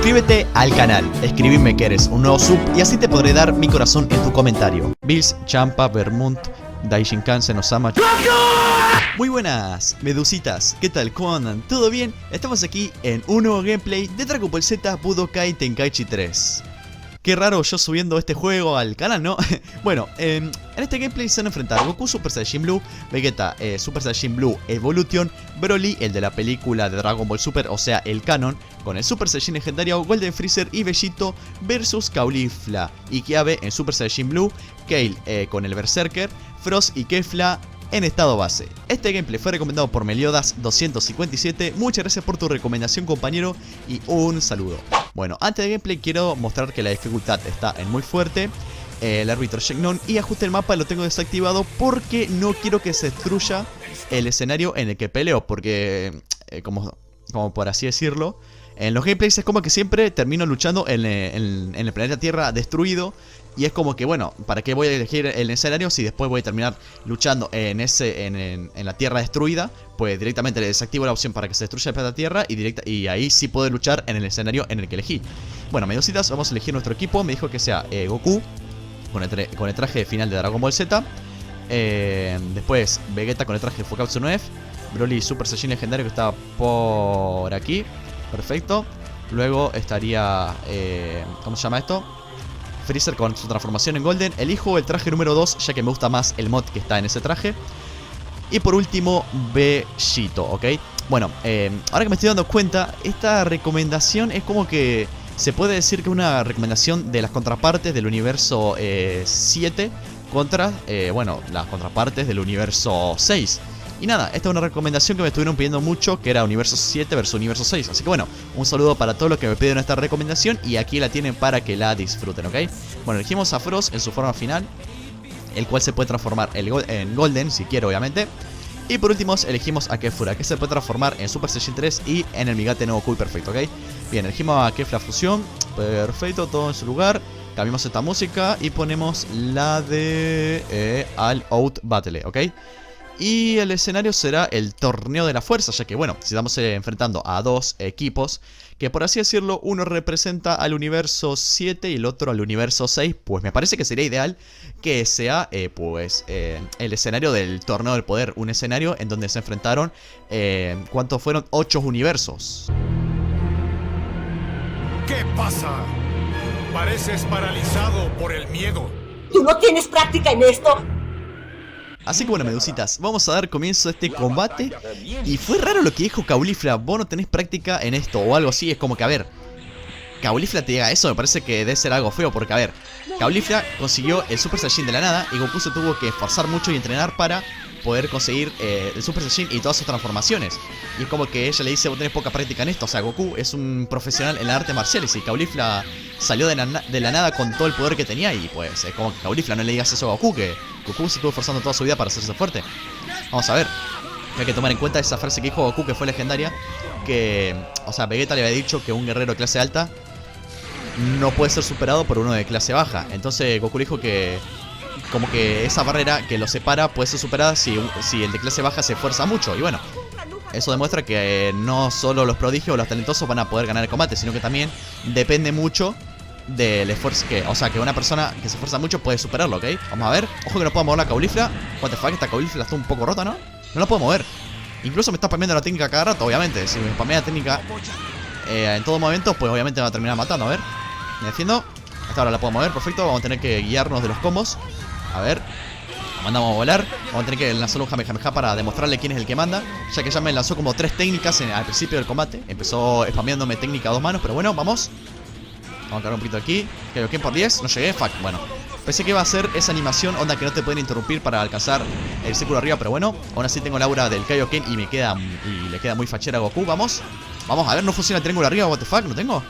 Suscríbete al canal, escribime que eres un nuevo sub y así te podré dar mi corazón en tu comentario. Bills, Champa, Vermont, Daishinkansen, Osama. Muy buenas, medusitas, ¿qué tal? ¿Cómo andan? ¿Todo bien? Estamos aquí en un nuevo gameplay de Dragon Ball Z Budokai Tenkaichi 3. Qué raro yo subiendo este juego al canal, ¿no? Bueno, en este gameplay se van a enfrentar Goku Super Saiyajin Blue, Vegeta Super Saiyajin Blue Evolution, Broly, el de la película de Dragon Ball Super, o sea, el canon, con el Super Saiyajin legendario Golden Freezer y Vegito versus Caulifla y Kiabe en Super Saiyajin Blue, Kale con el Berserker, Frost y Kefla en estado base. Este gameplay fue recomendado por Meliodas257. Muchas gracias por tu recomendación, compañero, y un saludo. Bueno, antes del gameplay quiero mostrar que la dificultad está en muy fuerte. El árbitro Shennon y ajuste el mapa lo tengo desactivado porque no quiero que se destruya el escenario en el que peleo. Porque, como por así decirlo, en los gameplays es como que siempre termino luchando en el planeta Tierra destruido. Y es como que, bueno, ¿para qué voy a elegir el escenario si después voy a terminar luchando en la Tierra destruida? Pues directamente le desactivo la opción para que se destruya el planeta Tierra y ahí sí puedo luchar en el escenario en el que elegí. Bueno, medusitas, vamos a elegir nuestro equipo. Me dijo que sea Goku con el traje final de Dragon Ball Z. Después Vegeta con el traje de Fukatsu no F. Broly Super Saiyajin legendario que está por aquí. Perfecto. Luego estaría... ¿cómo se llama esto? Freezer con su transformación en Golden. Elijo el traje número 2 ya que me gusta más el mod que está en ese traje. Y por último Vegito, ¿ok? Bueno, ahora que me estoy dando cuenta, esta recomendación es como que se puede decir que es una recomendación de las contrapartes del universo 7 contra, bueno, las contrapartes del universo 6. Y nada, esta es una recomendación que me estuvieron pidiendo mucho, que era Universo 7 versus Universo 6. Así que bueno, un saludo para todos los que me pidieron esta recomendación y aquí la tienen para que la disfruten, ¿ok? Bueno, elegimos a Frost en su forma final, el cual se puede transformar en Golden, si quiero, obviamente. Y por último elegimos a Kefura, que se puede transformar en Super Saiyajin 3 y en el Migate no Goku, perfecto, ¿ok? Bien, elegimos a Kefla Fusión, perfecto, todo en su lugar. Cambiamos esta música y ponemos la de All Out Battle, ¿ok? Y el escenario será el torneo de la fuerza, ya que bueno, si estamos enfrentando a dos equipos, que por así decirlo, uno representa al universo 7 y el otro al universo 6, pues me parece que sería ideal que sea el escenario del torneo del poder, un escenario en donde se enfrentaron, ¿cuántos fueron? 8 universos. ¿Qué pasa? Pareces paralizado por el miedo. ¿Tú no tienes práctica en esto? Así que bueno, medusitas, vamos a dar comienzo a este combate. Y fue raro lo que dijo Caulifla. Vos no tenés práctica en esto o algo así. Es como que, a ver, Caulifla te diga eso, me parece que debe ser algo feo. Porque, a ver, Caulifla consiguió el Super Saiyajin de la nada y Goku se tuvo que esforzar mucho y entrenar para poder conseguir el Super Saiyajin y todas sus transformaciones. Y es como que ella le dice, vos tenés poca práctica en esto. O sea, Goku es un profesional en las artes marciales y Caulifla salió de la nada con todo el poder que tenía. Y pues es como que Caulifla, no le digas eso a Goku, que Goku se estuvo esforzando toda su vida para hacerse fuerte. Vamos a ver. Hay que tomar en cuenta esa frase que dijo Goku, que fue legendaria. Que, o sea, Vegeta le había dicho que un guerrero de clase alta no puede ser superado por uno de clase baja. Entonces Goku le dijo que como que esa barrera que lo separa puede ser superada si el de clase baja se esfuerza mucho. Y bueno, eso demuestra que no solo los prodigios o los talentosos van a poder ganar el combate, sino que también depende mucho del esfuerzo o sea, que una persona que se esfuerza mucho puede superarlo, ¿ok? Vamos a ver. Ojo que no puedo mover la Caulifla. What the fuck, esta Caulifla está un poco rota, ¿no? No la puedo mover. Incluso me está spameando la técnica cada rato, obviamente. Si me spamea la técnica en todo momento, pues obviamente me va a terminar matando. A ver, me defiendo. Hasta ahora la puedo mover, perfecto. Vamos a tener que guiarnos de los combos. A ver, la mandamos a volar. Vamos a tener que lanzar un Kamehameha para demostrarle quién es el que manda, ya que ya me lanzó como 3 técnicas al principio del combate. Empezó spameándome técnica a 2 manos, pero bueno, vamos. Vamos a cargar un poquito aquí. ¿Quién por 10? No llegué, fuck, bueno. Pensé que iba a ser esa animación, onda que no te pueden interrumpir para alcanzar el círculo arriba, pero bueno. Aún así tengo el aura del Kaioken y le queda muy fachera a Goku, vamos. Vamos, a ver, no funciona el triángulo arriba, what the fuck, ¿no tengo?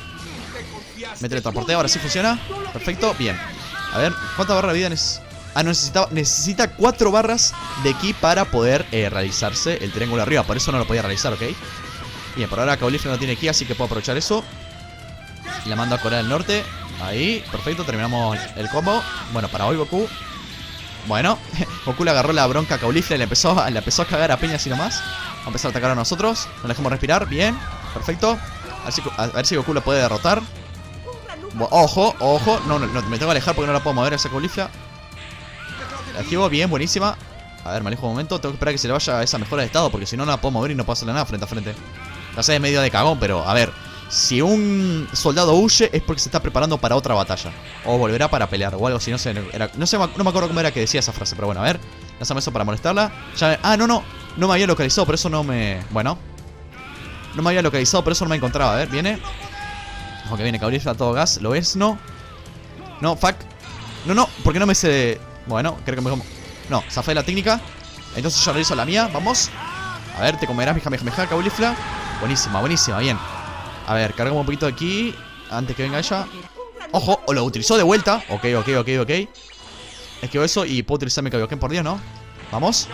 Me teletransporté, ahora sí funciona. Perfecto, bien. A ver, ¿cuánta barra de vida necesita? Ah, necesita 4 barras de ki para poder realizarse el triángulo arriba. Por eso no lo podía realizar, ¿ok? Bien, por ahora Caulifla no tiene ki, así que puedo aprovechar eso. La mando a Corea del Norte. Ahí, perfecto, terminamos el combo. Bueno, para hoy Goku. Bueno, Goku le agarró la bronca a Caulifla y le empezó a cagar a peña así nomás. Va a empezar a atacar a nosotros. Nos dejamos respirar, bien, perfecto. A ver si Goku la puede derrotar. Ojo, ojo. No, me tengo que alejar porque no la puedo mover esa caulifla. La activo, bien, buenísima. A ver, me alejo un momento. Tengo que esperar a que se le vaya esa mejora de estado, porque si no, no la puedo mover y no puedo hacerle nada frente a frente. Ya sé, es medio de cagón, pero a ver. Si un soldado huye es porque se está preparando para otra batalla. O volverá para pelear o algo así, no sé. No me acuerdo cómo era que decía esa frase, pero bueno, a ver. Lánzame eso para molestarla. No me había localizado, por eso no me... Bueno. No me había localizado, por eso no me encontraba. A ver, viene. Ojo que viene caulifla a todo gas. ¿Lo ves? No. No, fuck. No, ¿por qué no me se... Bueno, creo que me... No, zafé la técnica. Entonces yo realizo la mía, vamos. A ver, te comerás, mija, caulifla. Buenísima, bien. A ver, cargamos un poquito aquí antes que venga ella. Ojo, o lo utilizó de vuelta. Ok. Esquivo eso y puedo utilizar mi Kaioken, por Dios, ¿no? Vamos.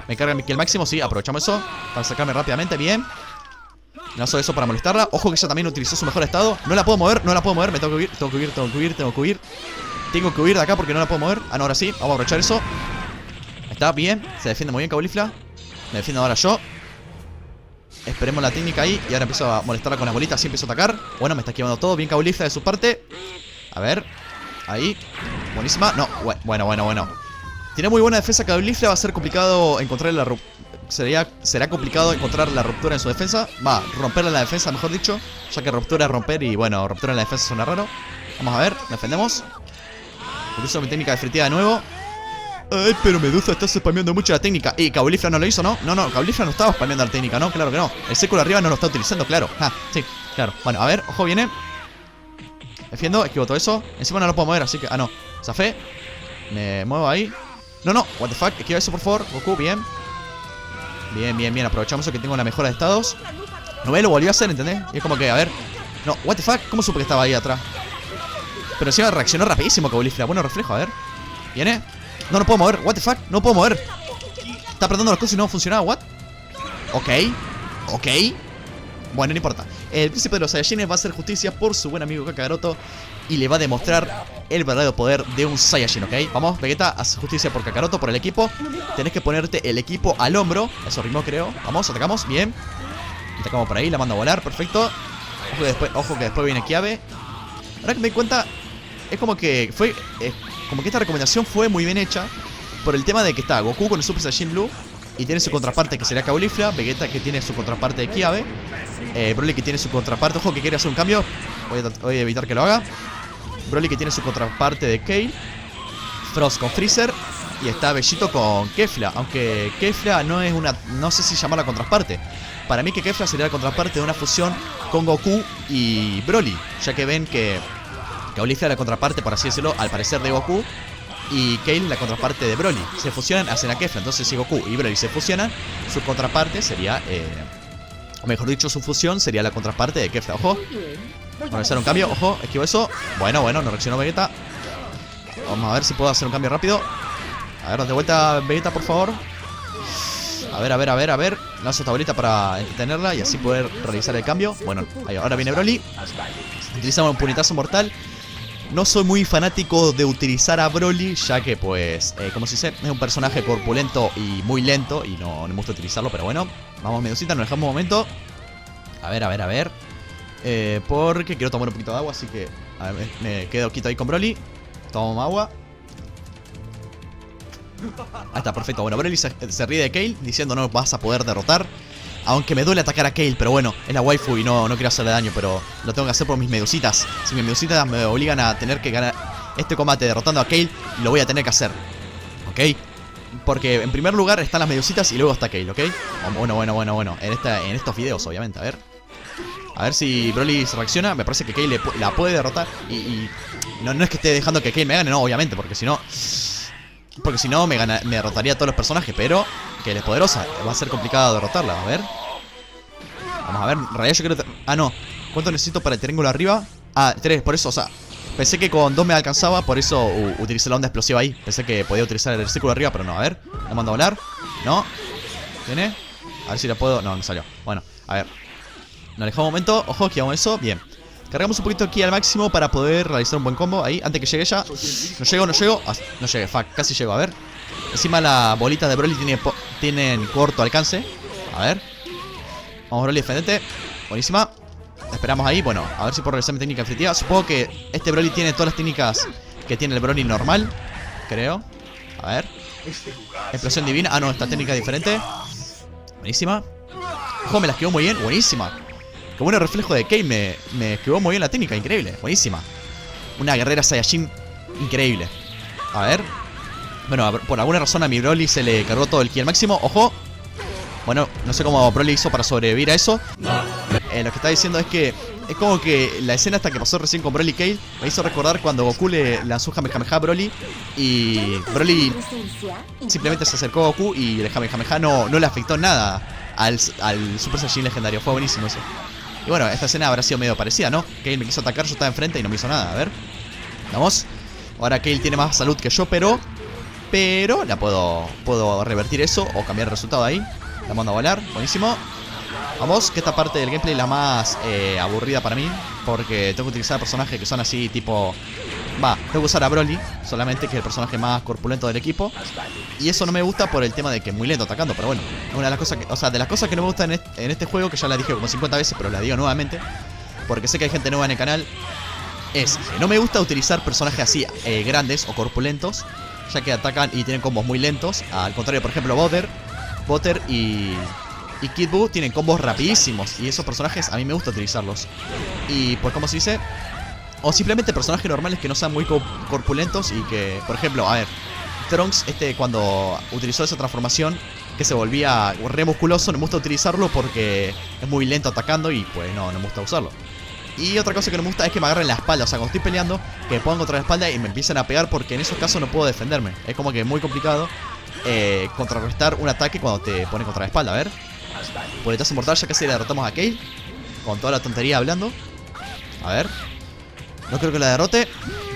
Me carga el máximo, sí, aprovechamos eso para sacarme rápidamente, bien. Lanzo eso para molestarla. Ojo que ella también utilizó su mejor estado. No la puedo mover, me tengo que huir. Tengo que huir de acá porque no la puedo mover. Ah, no, ahora sí, vamos a aprovechar eso. Está bien, se defiende muy bien caulifla. Me defiendo ahora yo. Esperemos la técnica ahí. Y ahora empiezo a molestarla con las bolitas. Así empiezo a atacar. Bueno, me está esquivando todo. Bien caulifla de su parte. A ver. Ahí. Buenísima. No, bueno. Tiene muy buena defensa caulifla. Va a ser complicado encontrar la ruptura. Será complicado encontrar la ruptura en su defensa. Va, romperla en la defensa, mejor dicho. Ya que ruptura es romper y bueno, ruptura en la defensa suena raro. Vamos a ver, defendemos. Utilizo mi técnica definitiva de nuevo. Ay, pero Medusa está spameando mucho la técnica. Y Caulifla no lo hizo, ¿no? No, Caulifla no estaba spameando la técnica, ¿no? Claro que no. El século arriba no lo está utilizando, claro. Sí, claro. Bueno, a ver, ojo, viene. Defiendo, esquivo todo eso. Encima no lo puedo mover, así que... Ah, no. Zafé. Me muevo ahí. No, what the fuck. Esquiva eso, por favor. Goku, bien. Bien. Aprovechamos eso que tengo la mejora de estados. No ve, lo volvió a hacer, ¿entendés? Y es como que, a ver. No, what the fuck. ¿Cómo supe que estaba ahí atrás? Pero encima reaccionó rapidísimo Caulifla. Bueno reflejo, a ver. Viene. No puedo mover, what the fuck, no puedo mover. Está apretando las cosas y no funcionaba, what? Ok. Bueno, no importa. El príncipe de los Saiyajines va a hacer justicia por su buen amigo Kakaroto y le va a demostrar el verdadero poder de un Saiyajin, ¿ok? Vamos, Vegeta, haz justicia por Kakaroto, por el equipo. Tenés que ponerte el equipo al hombro. Eso rimó, creo. Vamos, atacamos, bien. Atacamos por ahí, la mando a volar, perfecto. Ojo que después viene Kiabe. Ahora que me di cuenta, es como que fue... como que esta recomendación fue muy bien hecha por el tema de que está Goku con el Super Saiyan Blue y tiene su contraparte que sería Caulifla, Vegeta que tiene su contraparte de Kiabe, Broly que tiene su contraparte, ojo que quiere hacer un cambio, voy a evitar que lo haga. Broly que tiene su contraparte de Kale, Frost con Freezer y está Vegito con Kefla, aunque Kefla no es una, no sé si llamarla contraparte. Para mí que Kefla sería la contraparte de una fusión con Goku y Broly, ya que ven que Caulifla es la contraparte, por así decirlo, al parecer de Goku. Y Kale la contraparte de Broly. Se fusionan, hacen a Kefla. Entonces si Goku y Broly se fusionan, su contraparte sería... o mejor dicho, su fusión sería la contraparte de Kefla. Ojo. Vamos a hacer un cambio. Ojo, esquivo eso. Bueno, no reaccionó Vegeta. Vamos a ver si puedo hacer un cambio rápido. A ver, de vuelta Vegeta, por favor. A ver. Lanzo esta bolita para entretenerla y así poder realizar el cambio. Bueno, ahí, ahora viene Broly. Utilizamos un puñetazo mortal. No soy muy fanático de utilizar a Broly, ya que pues, como se dice, es un personaje corpulento y muy lento y no me gusta utilizarlo, pero bueno. Vamos, Medusita, nos dejamos un momento. A ver. Porque quiero tomar un poquito de agua, así que a ver, me quedo quieto ahí con Broly. Tomo agua. Ahí está, perfecto. Bueno, Broly se ríe de Kale diciendo no vas a poder derrotar. Aunque me duele atacar a Kale, pero bueno, es la waifu y no quiero hacerle daño, pero lo tengo que hacer por mis medusitas. Si mis medusitas me obligan a tener que ganar este combate derrotando a Kale, lo voy a tener que hacer. ¿Ok? Porque en primer lugar están las medusitas y luego está Kale, ¿ok? Bueno. En estos videos, obviamente, a ver si Broly se reacciona. Me parece que Kale la puede derrotar. Y no es que esté dejando que Kale me gane, no, obviamente, porque si no... me derrotaría a todos los personajes, pero Kale es poderosa, va a ser complicado derrotarla, a ver. Vamos a ver, en realidad yo quiero... Ah, no, ¿cuánto necesito para el triángulo arriba? Ah, 3, por eso, o sea, pensé que con 2 me alcanzaba, por eso utilicé la onda explosiva ahí. Pensé que podía utilizar el círculo arriba, pero no, a ver. La mando a volar, no. ¿Viene? A ver si la puedo... No salió, bueno, a ver. Nos alejamos un momento, ojo, esquivamos eso, bien. Cargamos un poquito aquí al máximo para poder realizar un buen combo ahí, antes que llegue ella. No llego. No llegué, fuck, casi llego, a ver. Encima la bolita de Broly tienen corto alcance. A ver. Vamos, Broly, defendete. Buenísima. esperamos ahí. Bueno, a ver si puedo realizar mi técnica definitiva. Supongo que este Broly tiene todas las técnicas que tiene el Broly normal, creo. A ver. Explosión divina. Ah, no, esta técnica es diferente. Buenísima. Ojo, me la esquivó muy bien. Buenísima. Qué bueno reflejo de Kale. Me esquivó muy bien la técnica. Increíble. Buenísima. Una guerrera Saiyajin increíble. A ver. Bueno, por alguna razón a mi Broly se le cargó todo el ki al máximo. Ojo. Bueno, no sé cómo Broly hizo para sobrevivir a eso. Lo que está diciendo es que es como que la escena hasta que pasó recién con Broly y Kale me hizo recordar cuando Goku le lanzó Kamehameha a Broly. Y Broly simplemente se acercó a Goku y el Kamehameha no le afectó nada al Super Saiyajin legendario. Fue buenísimo eso. Y bueno, esta escena habrá sido medio parecida, ¿no? Kale me quiso atacar, yo estaba enfrente y no me hizo nada. A ver. Vamos. Ahora Kale tiene más salud que yo, pero la puedo revertir eso o cambiar el resultado ahí. La mando a volar, buenísimo. Vamos, que esta parte del gameplay es la más aburrida para mí, porque tengo que utilizar personajes que son así tipo... tengo que usar a Broly, solamente, que es el personaje más corpulento del equipo. Y eso no me gusta por el tema de que es muy lento atacando, pero bueno. Una de las cosas que, o sea, de las cosas que no me gustan en este juego, que ya la dije como 50 veces, pero la digo nuevamente, porque sé que hay gente nueva en el canal, es que no me gusta utilizar personajes así grandes o corpulentos, ya que atacan y tienen combos muy lentos. Al contrario, por ejemplo, Butter y Kid Buu tienen combos rapidísimos, y esos personajes a mí me gusta utilizarlos. Y pues, como se dice, o simplemente personajes normales que no sean muy corpulentos y que, por ejemplo, a ver, Trunks, cuando utilizó esa transformación que se volvía re musculoso, no me gusta utilizarlo porque es muy lento atacando y pues no me gusta usarlo. Y otra cosa que no me gusta es que me agarren la espalda. O sea, cuando estoy peleando, que me pongan contra la espalda y me empiecen a pegar, porque en esos casos no puedo defenderme. Es como que es muy complicado contrarrestar un ataque cuando te ponen contra la espalda. A ver. Puñetazo mortal, ya casi le derrotamos a Kale. Con toda la tontería hablando. A ver. No creo que la derrote.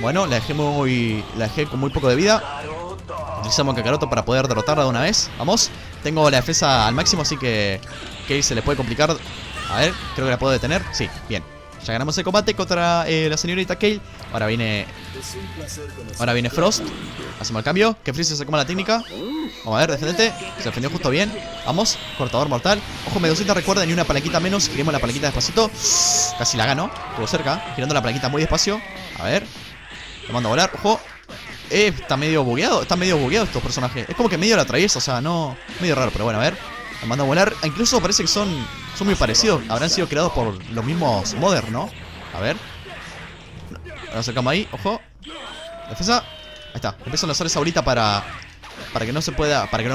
Bueno, la dejé con muy poco de vida. Utilizamos Kakaroto para poder derrotarla de una vez. Vamos. Tengo la defensa al máximo, así que Kale se le puede complicar. A ver, creo que la puedo detener. Sí, bien. Ya ganamos el combate contra la señorita Kale. Ahora viene Frost. Hacemos el cambio. Que Freezer se coma la técnica. Vamos a ver, defendete. Se defendió justo bien. Vamos, cortador mortal. Ojo, Medusita, recuerda, ni una palanquita menos. Giremos la palanquita despacito. Casi la gano. Estuvo cerca. Girando la palanquita muy despacio. A ver. Lo mando a volar. Ojo. Está medio bugueado. Están medio bugueados estos personajes. Es como que medio la atraviesa. O sea, no. Medio raro, pero bueno, a ver. Lo mando a volar. Incluso parece que son muy parecidos. Habrán sido creados por los mismos modders, ¿no? A ver. Nos acercamos ahí. Ojo. Defensa. Ahí está. Empiezo a lanzar esa bolita para que no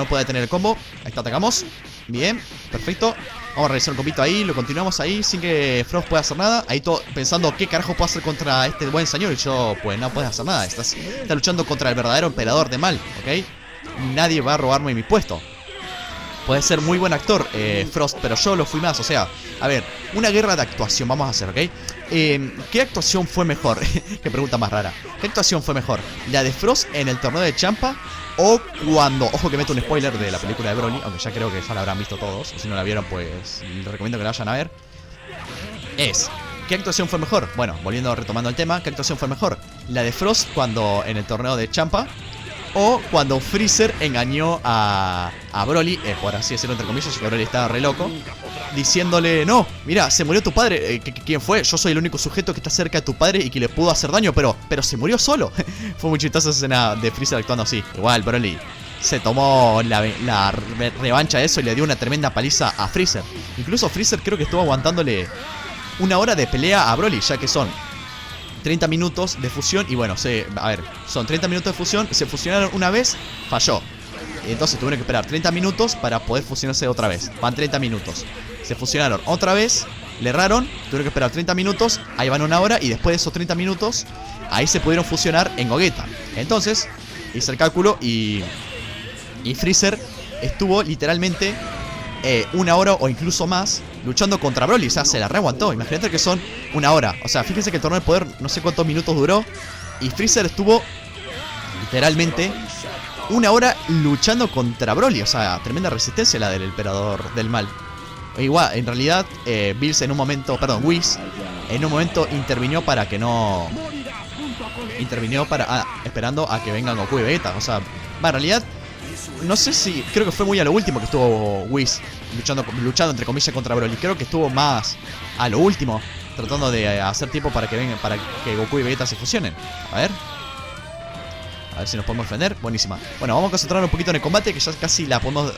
pueda detener el combo. Ahí está, atacamos. Bien, perfecto. Vamos a realizar un combito ahí. Lo continuamos ahí sin que Frost pueda hacer nada. Ahí todo pensando qué carajo puedo hacer contra este buen señor. Y yo, pues no puedes hacer nada. Está luchando contra el verdadero emperador de mal, ¿ok? Nadie va a robarme mi puesto. Puede ser muy buen actor, Frost, pero yo lo fui más. O sea, a ver, una guerra de actuación vamos a hacer, ¿ok? ¿Qué actuación fue mejor? Qué pregunta más rara. ¿Qué actuación fue mejor? ¿La de Frost en el torneo de Champa? O cuando... Ojo que meto un spoiler de la película de Broly, aunque ya creo que ya la habrán visto todos. O si no la vieron, pues les recomiendo que la vayan a ver. ¿Qué actuación fue mejor? Bueno, retomando el tema, ¿qué actuación fue mejor? ¿La de Frost cuando en el torneo de Champa? O cuando Freezer engañó a Broly, por así decirlo entre comillas, que Broly estaba re loco, diciéndole: no, mira, se murió tu padre. ¿Quién fue? Yo soy el único sujeto que está cerca de tu padre y que le pudo hacer daño, pero se murió solo. Fue muy chistosa esa escena de Freezer actuando así. Igual Broly se tomó la revancha de eso y le dio una tremenda paliza a Freezer. Incluso Freezer creo que estuvo aguantándole una hora de pelea a Broly, ya que son 30 minutos de fusión. Y bueno, a ver, son 30 minutos de fusión. Se fusionaron una vez, falló. Entonces tuvieron que esperar 30 minutos para poder fusionarse otra vez. Van 30 minutos. Se fusionaron otra vez, le erraron, tuvieron que esperar 30 minutos. Ahí van una hora y después de esos 30 minutos, ahí se pudieron fusionar en Gogeta. Entonces, hice el cálculo y Freezer estuvo literalmente una hora o incluso más luchando contra Broly. O sea, se la reaguantó. Imagínate que son una hora. O sea, fíjense que el torneo del poder no sé cuántos minutos duró. Y Freezer estuvo literalmente una hora luchando contra Broly. O sea, tremenda resistencia la del emperador del mal. Igual, en realidad, Whis en un momento intervino para que no... esperando a que vengan Goku y Vegeta. O sea, en realidad... No sé si... Creo que fue muy a lo último que estuvo Whis luchando entre comillas contra Broly. Creo que estuvo más a lo último. tratando de hacer tiempo para que vengan, para que Goku y Vegeta se fusionen. A ver si nos podemos defender. Buenísima. Bueno, vamos a concentrarnos un poquito en el combate, que ya casi la podemos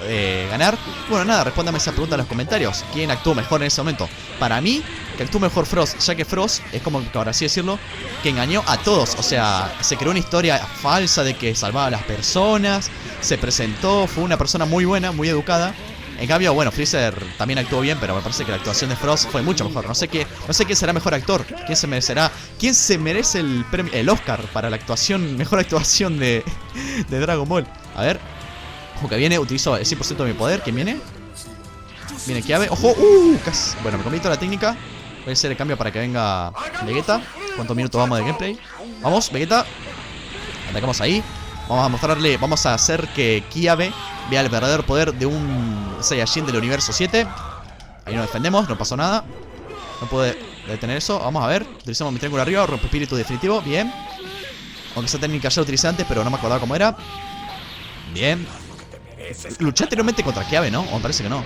ganar. Bueno, nada, respóndame esa pregunta en los comentarios. ¿Quién actuó mejor en ese momento? Para mí, que actuó mejor Frost, ya que Frost es como, por así decirlo, que engañó a todos. O sea, se creó una historia falsa de que salvaba a las personas, se presentó, fue una persona muy buena, muy educada. En cambio, bueno, Freezer también actuó bien, pero me parece que la actuación de Frost fue mucho mejor. No sé quién será mejor actor, quién se merece el Oscar para la mejor actuación de Dragon Ball. A ver, ojo que viene, utilizo el 100% de mi poder. ¿Quién viene? Viene Kiabe, ojo, casi. Bueno, me comí toda la técnica. Voy a hacer el cambio para que venga Vegeta. ¿Cuántos minutos vamos de gameplay? Vamos, Vegeta. Atacamos ahí. Vamos a hacer que Kiabe vea el verdadero poder de un Saiyajin del universo 7. Ahí nos defendemos, no pasó nada. No puede detener eso, vamos a ver. Utilizamos mi triángulo arriba, rompe espíritu definitivo, bien. Aunque esa técnica ya la utilicé antes, pero no me acordaba cómo era. Bien. Luché anteriormente contra Kiabe, ¿no? O me parece que no.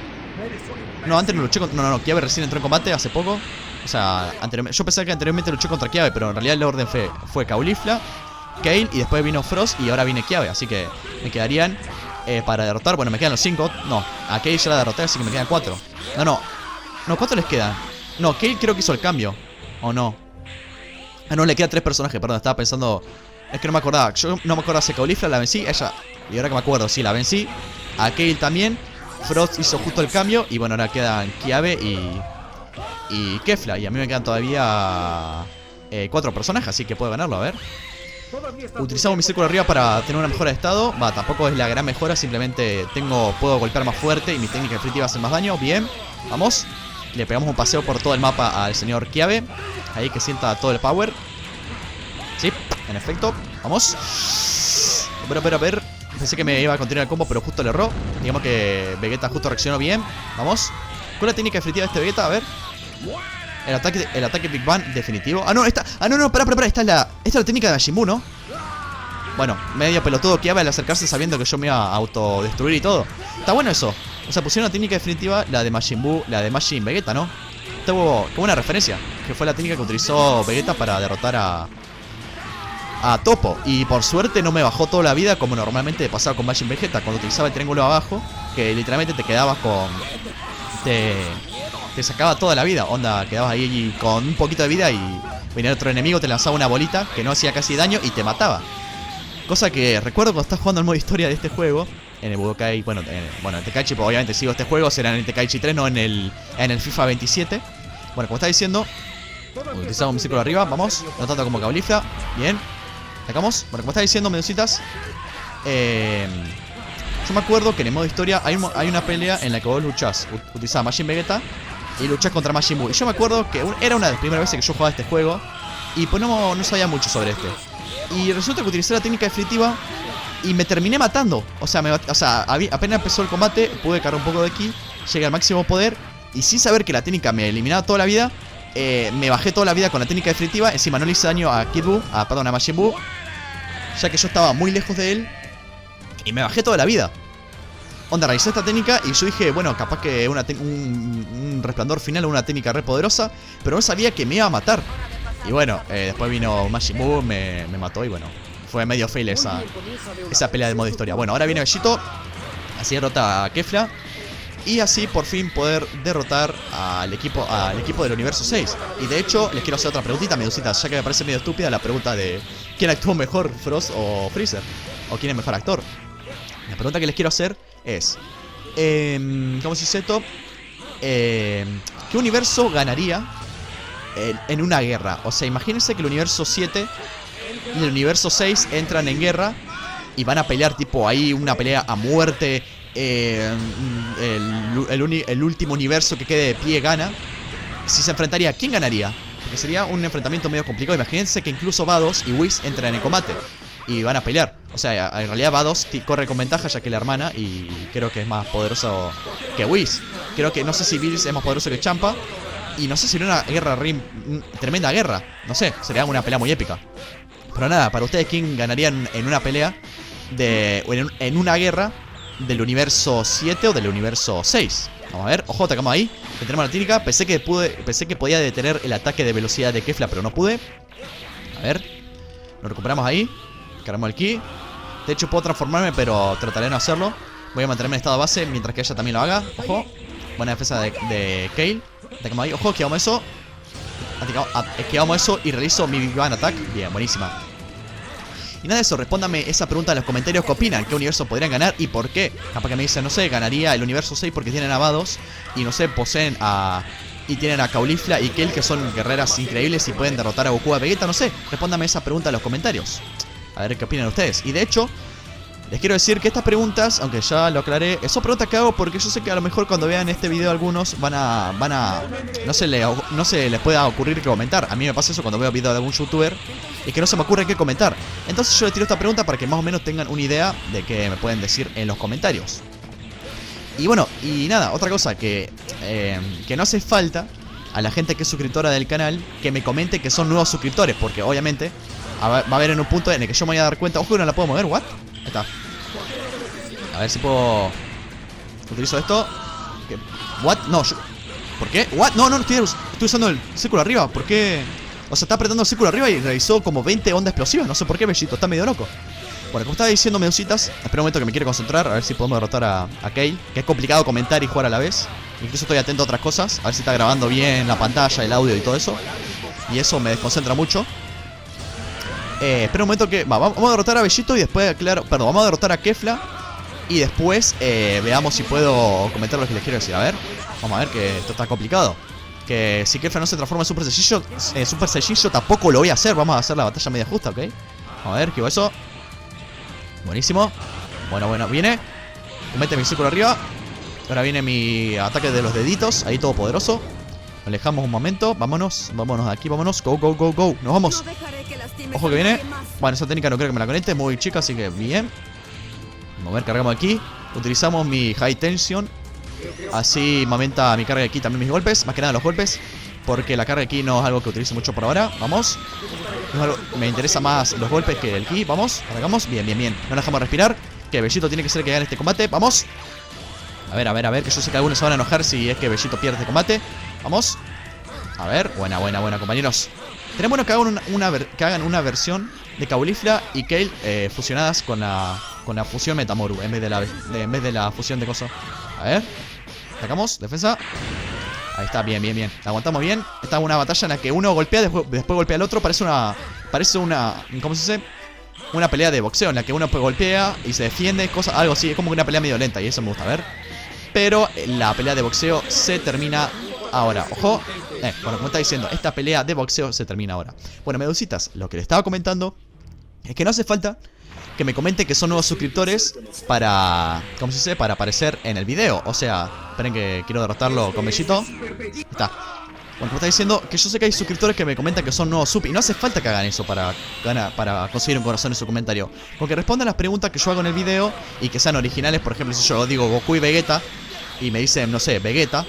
No, antes no luché contra... No, Kiabe recién entró en combate hace poco. O sea, yo pensaba que anteriormente luché contra Kiabe, pero en realidad el orden fue Caulifla, Kale y después vino Frost y ahora viene Kiabe. Así que me quedarían para derrotar. Bueno, me quedan los 5. No, a Kale ya la derroté, así que me quedan 4. No, 4 les quedan. No, Kale creo que hizo el cambio. ¿O no? Ah, no, le quedan 3 personajes, perdón, estaba pensando. Es que no me acordaba. Yo no me acordaba si Caulifla la vencí, ella. Y ahora que me acuerdo, sí, la vencí. A Kale también. Frost hizo justo el cambio. Y bueno, ahora quedan Kiabe y Kefla. Y a mí me quedan todavía 4 personajes, así que puedo ganarlo, a ver. Utilizamos mi círculo arriba para tener una mejora de estado. Va, tampoco es la gran mejora, simplemente puedo golpear más fuerte y mi técnica definitiva hace más daño. Bien, vamos. Le pegamos un paseo por todo el mapa al señor Kiabe. Ahí que sienta todo el power. Sí, en efecto, vamos. A ver. Pensé que me iba a continuar el combo, pero justo le erró. Digamos que Vegeta justo reaccionó bien. Vamos. ¿Cuál es la técnica definitiva de este Vegeta? A ver. El ataque Big Bang definitivo. Ah, no, pará. Esta es la técnica de Majin Buu, ¿no? Bueno, medio pelotudo Kiabe al acercarse sabiendo que yo me iba a autodestruir y todo. Está bueno eso. O sea, pusieron la técnica definitiva, la de Majin Buu, la de Majin Vegeta, ¿no? Tuvo como una referencia, que fue la técnica que utilizó Vegeta para derrotar a Toppo. Y por suerte no me bajó toda la vida como normalmente pasaba con Majin Vegeta, cuando utilizaba el triángulo abajo, que literalmente te quedabas con... Te sacaba toda la vida, onda, quedabas ahí con un poquito de vida y venía otro enemigo, te lanzaba una bolita que no hacía casi daño y te mataba. Cosa que recuerdo cuando estás jugando el modo historia de este juego, en el Budokai, bueno, en Tenkaichi, pues obviamente sigo este juego, será en el Tenkaichi 3, no en el FIFA 27. Bueno, como está diciendo, utilizamos mi círculo arriba, vamos, no tanto como Caulifla, bien. Sacamos, bueno, como está diciendo, medositas. Yo me acuerdo que en el modo historia hay una pelea en la que vos luchás, utilizás Majin Vegeta y luchás contra Majin Buu. Y yo me acuerdo que era una de las primeras veces que yo jugaba este juego y pues no sabía mucho sobre este. Y resulta que utilicé la técnica definitiva y me terminé matando. O sea, apenas empezó el combate, pude cargar un poco de ki, llegué al máximo poder y sin saber que la técnica me eliminaba toda la vida, me bajé toda la vida con la técnica definitiva. Encima no le hice daño a a Majin Buu, ya que yo estaba muy lejos de él y me bajé toda la vida. Onda, realicé esta técnica y yo dije, bueno, capaz que un resplandor final o una técnica re poderosa, pero no sabía que me iba a matar. Y bueno, después vino Majin Buu, me mató y bueno, fue medio fail esa pelea de modo historia. Bueno, ahora viene Vegito, así derrota a Kefla y así por fin poder derrotar al equipo del universo 6. Y de hecho, les quiero hacer otra preguntita, medositas, ya que me parece medio estúpida la pregunta de ¿quién actuó mejor, Frost o Freezer? ¿O quién es mejor actor? La pregunta que les quiero hacer es ¿cómo se dice esto? ¿Qué universo ganaría en una guerra? O sea, imagínense que el universo 7 y el universo 6 entran en guerra y van a pelear tipo ahí una pelea a muerte. El último universo que quede de pie gana. Si se enfrentaría, ¿quién ganaría? Porque sería un enfrentamiento medio complicado. Imagínense que incluso Vados y Whis entran en combate y van a pelear. O sea, en realidad Vados corre con ventaja ya que la hermana y creo que es más poderoso que Whis. Creo que no sé si Bills es más poderoso que Champa. Y no sé si sería una guerra, tremenda guerra. No sé, sería una pelea muy épica. Pero nada, para ustedes, ¿quién ganaría en una pelea en una guerra del universo 7 o del universo 6. Vamos a ver, ojo, atacamos ahí. Detenemos la técnica, pensé que podía detener el ataque de velocidad de Kefla, pero no pude. A ver, lo recuperamos ahí. Cargamos el ki. De hecho puedo transformarme, pero trataré de no hacerlo. Voy a mantenerme en estado de base mientras que ella también lo haga. Ojo, buena defensa de Kayle. Atacamos ahí, ojo, esquivamos eso. Esquivamos eso y realizo mi Big Bang Attack. Bien, buenísima. Y nada de eso, respóndame esa pregunta en los comentarios. ¿Qué opinan? ¿Qué universo podrían ganar y por qué? Capaz que me dicen, no sé, ganaría el universo 6 porque tienen a Vados y no sé, poseen a... y tienen a Caulifla y Kayle, que son guerreras increíbles y pueden derrotar a Goku, a Vegeta, no sé. Respóndame esa pregunta en los comentarios. A ver qué opinan ustedes. Y de hecho, les quiero decir que estas preguntas, aunque ya lo aclaré, son preguntas que hago porque yo sé que a lo mejor cuando vean este video algunos no se les pueda ocurrir que comentar. A mí me pasa eso cuando veo videos de algún youtuber y que no se me ocurre qué comentar. Entonces yo les tiro esta pregunta para que más o menos tengan una idea de qué me pueden decir en los comentarios. Y bueno, y nada, otra cosa que no hace falta a la gente que es suscriptora del canal que me comente que son nuevos suscriptores, porque obviamente va a haber en un punto en el que yo me voy a dar cuenta. Ojo, que no la puedo mover, ¿what? Ahí está. A ver si puedo... Utilizo esto. ¿What? No, yo... ¿Por qué? ¿What? No, estoy usando el círculo arriba. ¿Por qué? O sea, está apretando el círculo arriba y realizó como 20 ondas explosivas. No sé por qué, Bellito, está medio loco. Bueno, como estaba diciendo, Medusitas, espera un momento que me quiere concentrar. A ver si podemos derrotar a Kayle, que es complicado comentar y jugar a la vez. Incluso estoy atento a otras cosas. A ver si está grabando bien la pantalla, el audio y todo eso. Y eso me desconcentra mucho. Espera un momento que... vamos a derrotar a Bellito y después, claro... Perdón, vamos a derrotar a Kefla. Y después veamos si puedo comentar lo que les quiero decir. A ver, vamos a ver que esto está complicado. Que si Kefla no se transforma en Super Saiyajin, yo tampoco lo voy a hacer. Vamos a hacer la batalla media justa, ¿ok? Vamos a ver, ¿qué va eso? Buenísimo. Bueno, viene. Comete mi círculo arriba. Ahora viene mi ataque de los deditos. Ahí todo poderoso. Alejamos un momento. Vámonos de aquí, vámonos. Go. Nos vamos. Ojo que viene. Bueno, esa técnica no creo que me la conecte. Muy chica, así que bien. Vamos a ver, cargamos aquí. Utilizamos mi High Tension. Así me aumenta mi carga aquí también mis golpes. Más que nada los golpes, porque la carga aquí no es algo que utilice mucho por ahora. Vamos. Me interesa más los golpes que el ki. Vamos, atacamos. Bien. No la dejamos respirar. Que Bellito tiene que ser el que gane este combate. Vamos. A ver, que yo sé que algunos se van a enojar si es que Bellito pierde este combate. Vamos. A ver, buena, compañeros. Tenemos bueno que hagan una versión de Caulifla y Kayle fusionadas con la fusión Metamoru en vez de la fusión de coso. A ver. Atacamos, defensa. Ahí está, bien. La aguantamos bien. Esta es una batalla en la que uno golpea, después golpea al otro. Parece una... ¿Cómo se dice? Una pelea de boxeo en la que uno golpea y se defiende, algo así. Es como una pelea medio lenta y eso me gusta, a ver. Pero la pelea de boxeo se termina ahora. Ojo. Bueno, como está diciendo, esta pelea de boxeo se termina ahora. Bueno, Medusitas, lo que les estaba comentando es que no hace falta que me comenten que son nuevos suscriptores para... ¿Cómo se dice? Para aparecer en el video. O sea, esperen que quiero derrotarlo con Bellito. Está. Bueno, como está diciendo, que yo sé que hay suscriptores que me comentan que son nuevos sub. Y no hace falta que hagan eso para conseguir un corazón en su comentario. Porque respondan las preguntas que yo hago en el video y que sean originales. Por ejemplo, si yo digo Goku y Vegeta y me dicen, no sé, Vegeta,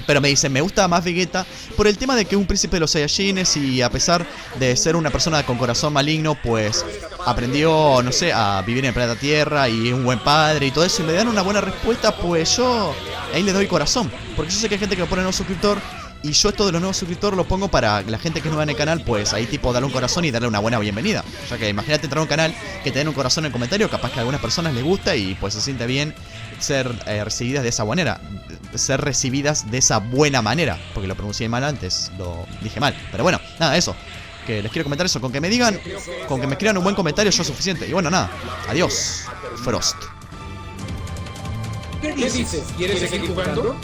pero me dicen, me gusta más Vegeta por el tema de que es un príncipe de los Saiyajines y a pesar de ser una persona con corazón maligno, pues aprendió, no sé, a vivir en el planeta Tierra y es un buen padre y todo eso. Y me dan una buena respuesta, pues yo ahí le doy corazón. Porque yo sé que hay gente que me pone nuevo suscriptor y yo esto de los nuevos suscriptores lo pongo para la gente que es nueva en el canal, pues ahí tipo darle un corazón y darle una buena bienvenida. O sea que imagínate entrar a un canal que te den un corazón en el comentario, capaz que a algunas personas les gusta y pues se siente bien ser recibidas de esa manera. Ser recibidas de esa buena manera. Porque lo pronuncié mal antes, lo dije mal. Pero bueno, nada, eso. Que les quiero comentar eso. Con que me digan, con que me escriban un buen comentario ya es suficiente. Y bueno, nada. Adiós, Frost. ¿Qué dices? ¿Quieres seguir jugando?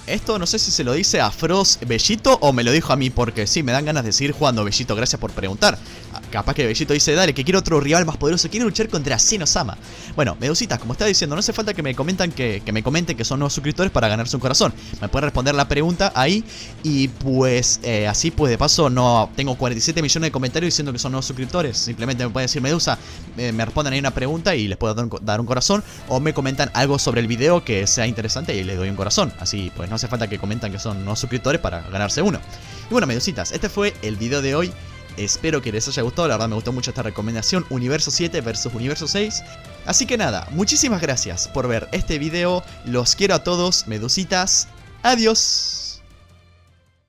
Esto no sé si se lo dice a Frost Bellito o me lo dijo a mí, porque sí, me dan ganas de seguir jugando. Bellito, gracias por preguntar. Capaz que Bellito dice, dale, que quiero otro rival más poderoso, quiero luchar contra Zeno-sama. Bueno, Medusitas, como estaba diciendo, no hace falta que me comenten que son nuevos suscriptores para ganarse un corazón. Me pueden responder la pregunta ahí y pues así pues de paso no tengo 47 millones de comentarios diciendo que son nuevos suscriptores. Simplemente me pueden decir Medusa, me responden ahí una pregunta y les puedo dar un corazón, o me comentan algo sobre el video que sea interesante y les doy un corazón. Así pues no hace falta que comentan que son nuevos suscriptores para ganarse uno. Y bueno, Medusitas, este fue el video de hoy. Espero que les haya gustado, la verdad me gustó mucho esta recomendación, Universo 7 versus Universo 6. Así que nada, muchísimas gracias por ver este video, los quiero a todos, medusitas, adiós.